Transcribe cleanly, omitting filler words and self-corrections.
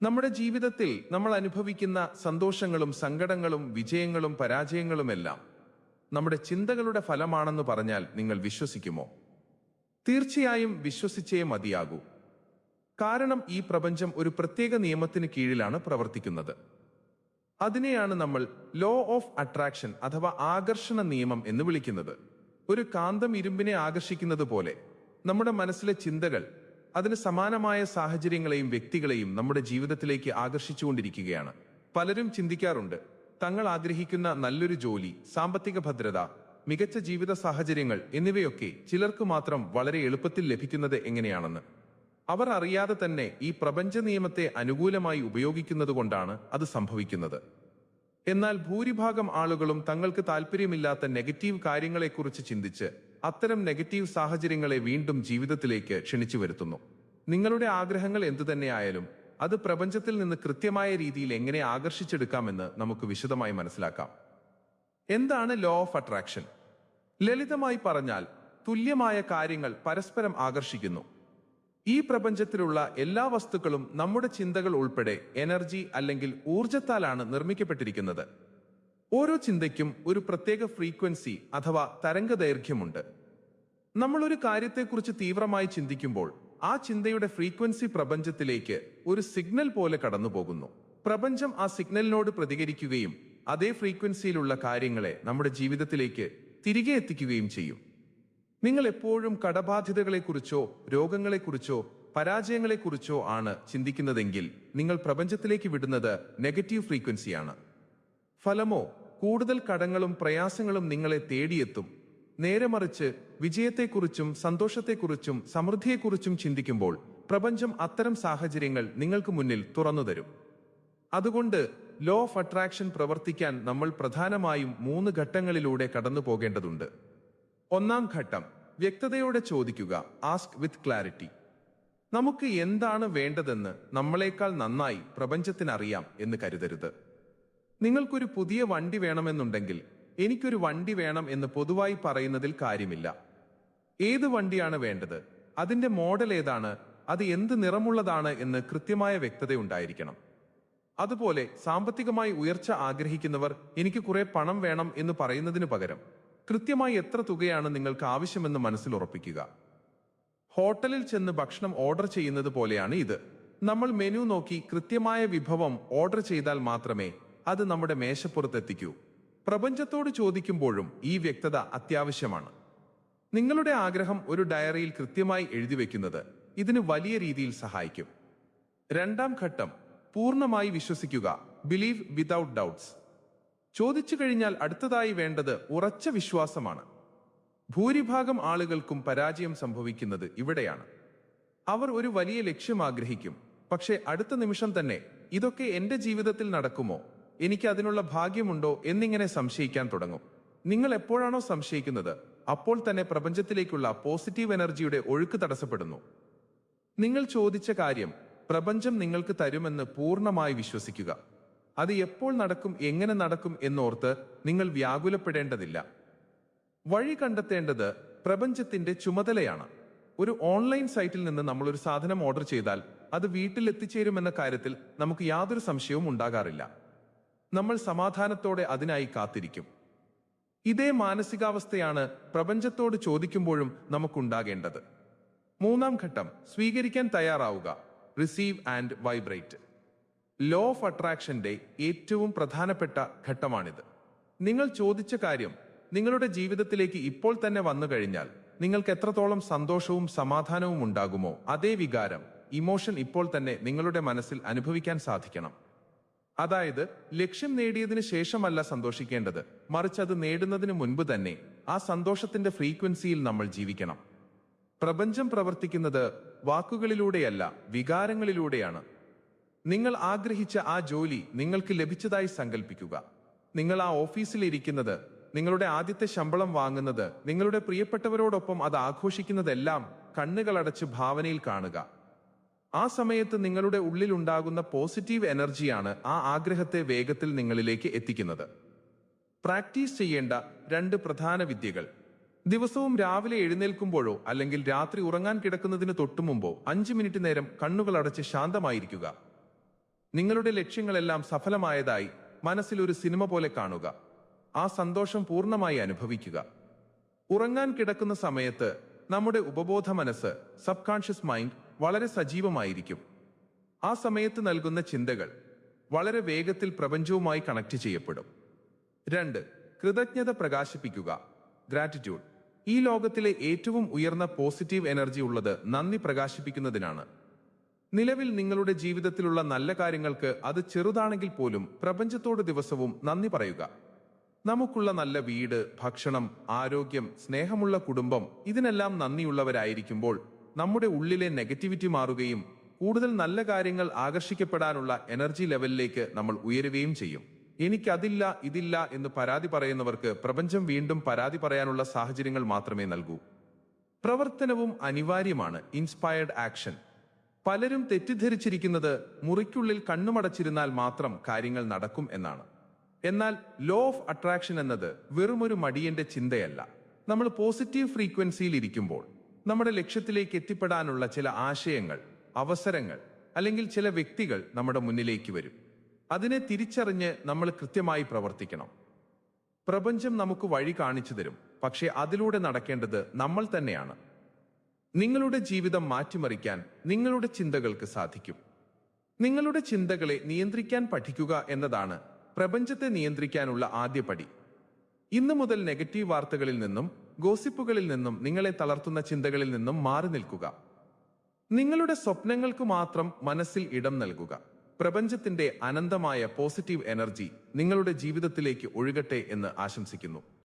നമ്മുടെ ജീവിതത്തിൽ നമ്മൾ അനുഭവിക്കുന്ന സന്തോഷങ്ങളും സങ്കടങ്ങളും വിജയങ്ങളും പരാജയങ്ങളുമെല്ലാം നമ്മുടെ ചിന്തകളുടെ ഫലമാണെന്ന് പറഞ്ഞാൽ നിങ്ങൾ വിശ്വസിക്കുമോ? തീർച്ചയായും വിശ്വസിച്ചേ മതിയാകൂ. കാരണം ഈ പ്രപഞ്ചം ഒരു പ്രത്യേക നിയമത്തിന് കീഴിലാണ് പ്രവർത്തിക്കുന്നത്. അതിനെയാണ് നമ്മൾ ലോ ഓഫ് അട്രാക്ഷൻ അഥവാ ആകർഷണ നിയമം എന്ന് വിളിക്കുന്നത്. ഒരു കാന്തം ഇരുമ്പിനെ ആകർഷിക്കുന്നത് പോലെ നമ്മുടെ മനസ്സിലെ ചിന്തകൾ അതിന് സമാനമായ സാഹചര്യങ്ങളെയും വ്യക്തികളെയും നമ്മുടെ ജീവിതത്തിലേക്ക് ആകർഷിച്ചുകൊണ്ടിരിക്കുകയാണ്. പലരും ചിന്തിക്കാറുണ്ട്, തങ്ങൾ ആഗ്രഹിക്കുന്ന നല്ലൊരു ജോലി, സാമ്പത്തിക ഭദ്രത, മികച്ച ജീവിത സാഹചര്യങ്ങൾ എന്നിവയൊക്കെ ചിലർക്ക് മാത്രം വളരെ എളുപ്പത്തിൽ ലഭിക്കുന്നത് എങ്ങനെയാണെന്ന്. അവർ അറിയാതെ തന്നെ ഈ പ്രപഞ്ച നിയമത്തെ അനുകൂലമായി ഉപയോഗിക്കുന്നത് കൊണ്ടാണ് അത് സംഭവിക്കുന്നത്. എന്നാൽ ഭൂരിഭാഗം ആളുകളും തങ്ങൾക്ക് താല്പര്യമില്ലാത്ത നെഗറ്റീവ് കാര്യങ്ങളെക്കുറിച്ച് ചിന്തിച്ച് അത്തരം നെഗറ്റീവ് സാഹചര്യങ്ങളെ വീണ്ടും ജീവിതത്തിലേക്ക് ക്ഷണിച്ചു വരുത്തുന്നു. നിങ്ങളുടെ ആഗ്രഹങ്ങൾ എന്തുതന്നെയായാലും അത് പ്രപഞ്ചത്തിൽ നിന്ന് കൃത്യമായ രീതിയിൽ എങ്ങനെ ആകർഷിച്ചെടുക്കാമെന്ന് നമുക്ക് വിശദമായി മനസ്സിലാക്കാം. എന്താണ് ലോ ഓഫ് അട്രാക്ഷൻ? ലളിതമായി പറഞ്ഞാൽ, തുല്യമായ കാര്യങ്ങൾ പരസ്പരം ആകർഷിക്കുന്നു. ഈ പ്രപഞ്ചത്തിലുള്ള എല്ലാ വസ്തുക്കളും നമ്മുടെ ചിന്തകൾ ഉൾപ്പെടെ എനർജി അല്ലെങ്കിൽ ഊർജത്താലാണ് നിർമ്മിക്കപ്പെട്ടിരിക്കുന്നത്. ഓരോ ചിന്തയ്ക്കും ഒരു പ്രത്യേക ഫ്രീക്വൻസി അഥവാ തരംഗദൈർഘ്യമുണ്ട്. നമ്മൾ ഒരു കാര്യത്തെക്കുറിച്ച് തീവ്രമായി ചിന്തിക്കുമ്പോൾ ആ ചിന്തയുടെ ഫ്രീക്വൻസി പ്രപഞ്ചത്തിലേക്ക് ഒരു സിഗ്നൽ പോലെ കടന്നുപോകുന്നു. പ്രപഞ്ചം ആ സിഗ്നലിനോട് പ്രതികരിക്കുകയും അതേ ഫ്രീക്വൻസിയിലുള്ള കാര്യങ്ങളെ നമ്മുടെ ജീവിതത്തിലേക്ക് തിരികെ എത്തിക്കുകയും ചെയ്യും. നിങ്ങൾ എപ്പോഴും കടബാധ്യതകളെക്കുറിച്ചോ രോഗങ്ങളെക്കുറിച്ചോ പരാജയങ്ങളെക്കുറിച്ചോ ആണ് ചിന്തിക്കുന്നതെങ്കിൽ നിങ്ങൾ പ്രപഞ്ചത്തിലേക്ക് വിടുന്നത് നെഗറ്റീവ് ഫ്രീക്വൻസിയാണ്. ഫലമോ, കൂടുതൽ കടങ്ങളും പ്രയാസങ്ങളും നിങ്ങളെ തേടിയെത്തും. നേരെ മറിച്ച് വിജയത്തെക്കുറിച്ചും സന്തോഷത്തെക്കുറിച്ചും സമൃദ്ധിയെക്കുറിച്ചും ചിന്തിക്കുമ്പോൾ പ്രപഞ്ചം അത്തരം സാഹചര്യങ്ങൾ നിങ്ങൾക്ക് മുന്നിൽ തുറന്നുതരും. അതുകൊണ്ട് ലോ ഓഫ് അട്രാക്ഷൻ പ്രവർത്തിക്കാൻ നമ്മൾ പ്രധാനമായും 3 ഘട്ടങ്ങളിലൂടെ കടന്നു പോകേണ്ടതുണ്ട്. ഒന്നാം ഘട്ടം, വ്യക്തതയോടെ ചോദിക്കുക. ആസ്ക് വിത്ത് ക്ലാരിറ്റി. നമുക്ക് എന്താണ് വേണ്ടതെന്ന് നമ്മളെക്കാൾ നന്നായി പ്രപഞ്ചത്തിനറിയാം എന്ന് കരുതരുത്. നിങ്ങൾക്കൊരു പുതിയ വണ്ടി വേണമെന്നുണ്ടെങ്കിൽ എനിക്കൊരു വണ്ടി വേണം എന്ന് പൊതുവായി പറയുന്നതിൽ കാര്യമില്ല. ഏത് വണ്ടിയാണ് വേണ്ടത്, അതിന്റെ മോഡൽ ഏതാണ്, അത് എന്ത് നിറമുള്ളതാണ് എന്ന് കൃത്യമായ വ്യക്തതയുണ്ടായിരിക്കണം. അതുപോലെ സാമ്പത്തികമായി ഉയർച്ച ആഗ്രഹിക്കുന്നവർ എനിക്ക് കുറെ പണം വേണം എന്ന് പറയുന്നതിനു പകരം കൃത്യമായി എത്ര തുകയാണ് നിങ്ങൾക്ക് ആവശ്യമെന്ന് മനസ്സിൽ ഉറപ്പിക്കുക. ഹോട്ടലിൽ ചെന്ന് ഭക്ഷണം ഓർഡർ ചെയ്യുന്നത് പോലെയാണ് ഇത്. നമ്മൾ മെനു നോക്കി കൃത്യമായ വിഭവം ഓർഡർ ചെയ്താൽ മാത്രമേ അത് നമ്മുടെ മേശപ്പുറത്തെത്തിക്കൂ. പ്രപഞ്ചത്തോട് ചോദിക്കുമ്പോഴും ഈ വ്യക്തത അത്യാവശ്യമാണ്. നിങ്ങളുടെ ആഗ്രഹം ഒരു ഡയറിയിൽ കൃത്യമായി എഴുതി വെക്കുന്നത് ഇതിന് വലിയ രീതിയിൽ സഹായിക്കും. രണ്ടാം ഘട്ടം, പൂർണ്ണമായി വിശ്വസിക്കുക. Believe without doubts. ചോദിച്ചു കഴിഞ്ഞാൽ അടുത്തതായി വേണ്ടത് ഉറച്ച വിശ്വാസമാണ്. ഭൂരിഭാഗം ആളുകൾക്കും പരാജയം സംഭവിക്കുന്നത് ഇവിടെയാണ്. അവർ ഒരു വലിയ ലക്ഷ്യം ആഗ്രഹിക്കും, പക്ഷേ അടുത്ത നിമിഷം തന്നെ ഇതൊക്കെ എന്റെ ജീവിതത്തിൽ നടക്കുമോ, എനിക്ക് അതിനുള്ള ഭാഗ്യമുണ്ടോ എന്നിങ്ങനെ സംശയിക്കാൻ തുടങ്ങും. നിങ്ങൾ എപ്പോഴാണോ സംശയിക്കുന്നത് അപ്പോൾ തന്നെ പ്രപഞ്ചത്തിലേക്കുള്ള പോസിറ്റീവ് എനർജിയുടെ ഒഴുക്ക് തടസ്സപ്പെടുന്നു. നിങ്ങൾ ചോദിച്ച കാര്യം പ്രപഞ്ചം നിങ്ങൾക്ക് തരുമെന്ന് പൂർണ്ണമായി വിശ്വസിക്കുക. അത് എപ്പോൾ നടക്കും, എങ്ങനെ നടക്കും എന്നോർത്ത് നിങ്ങൾ വ്യാകുലപ്പെടേണ്ടതില്ല. വഴി കണ്ടെത്തേണ്ടത് പ്രപഞ്ചത്തിന്റെ ചുമതലയാണ്. ഒരു ഓൺലൈൻ സൈറ്റിൽ നിന്ന് നമ്മൾ ഒരു സാധനം ഓർഡർ ചെയ്താൽ അത് വീട്ടിൽ എത്തിച്ചേരുമെന്ന കാര്യത്തിൽ നമുക്ക് യാതൊരു സംശയവും ഉണ്ടാകാറില്ല. നമ്മൾ സമാധാനത്തോടെ അതിനായി കാത്തിരിക്കും. ഇതേ മാനസികാവസ്ഥയാണ് പ്രപഞ്ചത്തോട് ചോദിക്കുമ്പോഴും നമുക്കുണ്ടാകേണ്ടത്. മൂന്നാം ഘട്ടം, സ്വീകരിക്കാൻ തയ്യാറാവുക. Receive and vibrate. Law of അട്രാക്ഷന്റെ ഏറ്റവും പ്രധാനപ്പെട്ട ഘട്ടമാണിത്. നിങ്ങൾ ചോദിച്ച കാര്യം നിങ്ങളുടെ ജീവിതത്തിലേക്ക് ഇപ്പോൾ തന്നെ വന്നു കഴിഞ്ഞാൽ നിങ്ങൾക്ക് എത്രത്തോളം സന്തോഷവും സമാധാനവും ഉണ്ടാകുമോ അതേ വികാരം, ഇമോഷൻ ഇപ്പോൾ തന്നെ നിങ്ങളുടെ മനസ്സിൽ അനുഭവിക്കാൻ സാധിക്കണം. അതായത് ലക്ഷ്യം നേടിയതിനു ശേഷമല്ല സന്തോഷിക്കേണ്ടത്, മറിച്ച് അത് നേടുന്നതിന് മുൻപ് തന്നെ ആ സന്തോഷത്തിന്റെ ഫ്രീക്വൻസിയിൽ നമ്മൾ ജീവിക്കണം. പ്രപഞ്ചം പ്രവർത്തിക്കുന്നത് വാക്കുകളിലൂടെയല്ല, വികാരങ്ങളിലൂടെയാണ്. നിങ്ങൾ ആഗ്രഹിച്ച ആ ജോലി നിങ്ങൾക്ക് ലഭിച്ചതായി സങ്കല്പിക്കുക. നിങ്ങൾ ആ ഓഫീസിൽ ഇരിക്കുന്നത്, നിങ്ങളുടെ ആദ്യത്തെ ശമ്പളം വാങ്ങുന്നത്, നിങ്ങളുടെ പ്രിയപ്പെട്ടവരോടൊപ്പം അത് ആഘോഷിക്കുന്നതെല്ലാം കണ്ണുകളടച്ച് ഭാവനയിൽ കാണുക. ആ സമയത്ത് നിങ്ങളുടെ ഉള്ളിൽ ഉണ്ടാകുന്ന പോസിറ്റീവ് എനർജിയാണ് ആ ആഗ്രഹത്തെ വേഗത്തിൽ നിങ്ങളിലേക്ക് എത്തിക്കുന്നത്. പ്രാക്ടീസ് ചെയ്യേണ്ട 2 പ്രധാന വിദ്യകൾ. ദിവസവും രാവിലെ എഴുന്നേൽക്കുമ്പോഴോ അല്ലെങ്കിൽ രാത്രി ഉറങ്ങാൻ കിടക്കുന്നതിന് തൊട്ടുമുമ്പോ 5 മിനിറ്റ് നേരം കണ്ണുകൾ അടച്ച് ശാന്തമായിരിക്കുക. നിങ്ങളുടെ ലക്ഷ്യങ്ങളെല്ലാം സഫലമായതായി മനസ്സിൽ ഒരു സിനിമ പോലെ കാണുക. ആ സന്തോഷം പൂർണ്ണമായി അനുഭവിക്കുക. ഉറങ്ങാൻ കിടക്കുന്ന സമയത്ത് നമ്മുടെ ഉപബോധ മനസ്സ്, സബ് കോൺഷ്യസ് മൈൻഡ്, വളരെ സജീവമായിരിക്കും. ആ സമയത്ത് നൽകുന്ന ചിന്തകൾ വളരെ വേഗത്തിൽ പ്രപഞ്ചവുമായി കണക്ട് ചെയ്യപ്പെടും. 2. കൃതജ്ഞത പ്രകാശിപ്പിക്കുക. ഗ്രാറ്റിറ്റ്യൂഡ്. ഈ ലോകത്തിലെ ഏറ്റവും ഉയർന്ന പോസിറ്റീവ് എനർജി ഉള്ളത് നന്ദി പ്രകാശിപ്പിക്കുന്നതിനാണ്. നിലവിൽ നിങ്ങളുടെ ജീവിതത്തിലുള്ള നല്ല കാര്യങ്ങൾക്ക്, അത് ചെറുതാണെങ്കിൽ പോലും, പ്രപഞ്ചത്തോട് ദിവസവും നന്ദി പറയുക. നമുക്കുള്ള നല്ല വീട്, ഭക്ഷണം, ആരോഗ്യം, സ്നേഹമുള്ള കുടുംബം, ഇതിനെല്ലാം നന്ദിയുള്ളവരായിരിക്കുമ്പോൾ നമ്മുടെ ഉള്ളിലെ നെഗറ്റിവിറ്റി മാറുകയും കൂടുതൽ നല്ല കാര്യങ്ങൾ ആകർഷിക്കപ്പെടാനുള്ള എനർജി ലെവലിലേക്ക് നമ്മൾ ഉയരുകയും ചെയ്യും. എനിക്കതില്ല, ഇതില്ല എന്ന് പരാതി പറയുന്നവർക്ക് പ്രപഞ്ചം വീണ്ടും പരാതി പറയാനുള്ള സാഹചര്യങ്ങൾ മാത്രമേ നൽകൂ. പ്രവർത്തനവും അനിവാര്യമാണ്. Inspired action. പലരും തെറ്റിദ്ധരിച്ചിരിക്കുന്നത് മുറിക്കുള്ളിൽ കണ്ണുമടച്ചിരുന്നാൽ മാത്രം കാര്യങ്ങൾ നടക്കും എന്നാണ്. എന്നാൽ ലോ ഓഫ് അട്രാക്ഷൻ എന്നത് വെറുമൊരു മടിയന്റെ ചിന്തയല്ല. നമ്മൾ പോസിറ്റീവ് ഫ്രീക്വൻസിയിൽ ഇരിക്കുമ്പോൾ നമ്മുടെ ലക്ഷ്യത്തിലേക്ക് എത്തിപ്പെടാനുള്ള ചില ആശയങ്ങൾ, അവസരങ്ങൾ അല്ലെങ്കിൽ ചില വ്യക്തികൾ നമ്മുടെ മുന്നിലേക്ക് വരും. അതിനെ തിരിച്ചറിഞ്ഞ് നമ്മൾ കൃത്യമായി പ്രവർത്തിക്കണം. പ്രപഞ്ചം നമുക്ക് വഴി കാണിച്ചു തരും, പക്ഷേ അതിലൂടെ നടക്കേണ്ടത് നമ്മൾ തന്നെയാണ്. നിങ്ങളുടെ ജീവിതം മാറ്റിമറിക്കാൻ നിങ്ങളുടെ ചിന്തകൾക്ക് സാധിക്കും. നിങ്ങളുടെ ചിന്തകളെ നിയന്ത്രിക്കാൻ പഠിക്കുക എന്നതാണ് പ്രപഞ്ചത്തെ നിയന്ത്രിക്കാനുള്ള ആദ്യ പടി. ഇന്നു മുതൽ നെഗറ്റീവ് വാർത്തകളിൽ നിന്നും, ഗോസിപ്പുകളിൽ നിന്നും, നിങ്ങളെ തളർത്തുന്ന ചിന്തകളിൽ നിന്നും മാറി നിൽക്കുക. നിങ്ങളുടെ സ്വപ്നങ്ങൾക്ക് മാത്രം മനസ്സിൽ ഇടം നൽകുക. പ്രപഞ്ചത്തിന്റെ അനന്തമായ പോസിറ്റീവ് എനർജി നിങ്ങളുടെ ജീവിതത്തിലേക്ക് ഒഴുകട്ടെ എന്ന് ആശംസിക്കുന്നു.